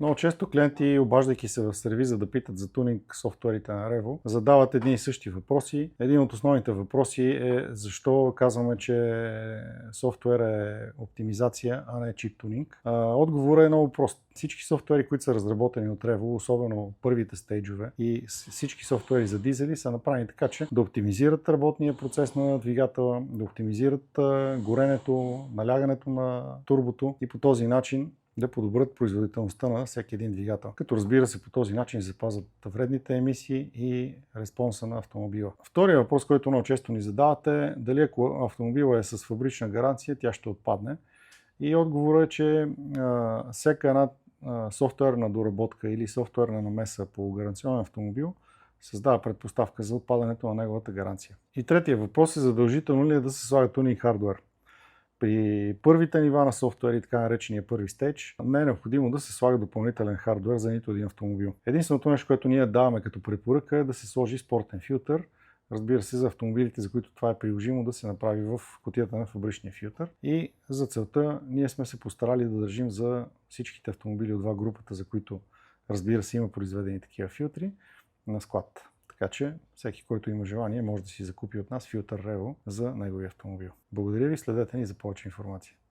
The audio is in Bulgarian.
Много често клиенти, обаждайки се в сервиза да питат за тунинг софтуерите на Revo, задават едни и същи въпроси. Един от основните въпроси е защо казваме, че софтуер е оптимизация, а не чип тунинг. Отговорът е много прост. Всички софтуери, които са разработени от Revo, особено първите стейджове и всички софтуери за дизели са направени така, че да оптимизират работния процес на двигателя, да оптимизират горенето, налягането на турбото и по този начин да подобрят производителността на всеки един двигател. Като разбира се, по този начин запазват вредните емисии и респонса на автомобила. Втория въпрос, който много често ни задават е дали ако автомобила е с фабрична гаранция, тя ще отпадне. И отговорът е, че всяка една софтуерна доработка или софтуерна намеса по гаранционен автомобил създава предпоставка за отпадането на неговата гаранция. И третия въпрос е задължително ли е да се слага тунинг хардуер. При първите нива на софтуери, така наречения първи стейдж, не е необходимо да се слага допълнителен хардуер за нито един автомобил. Единственото нещо, което ние даваме като препоръка е да се сложи спортен филтър. Разбира се, за автомобилите, за които това е приложимо, да се направи в кутията на фабричния филтър. И за целта ние сме се постарали да държим за всичките автомобили от два групата, за които разбира се има произведени такива филтри, на склад. Така че всеки, който има желание, може да си закупи от нас филтър Revo за неговия автомобил. Благодаря ви, следете ни за повече информация.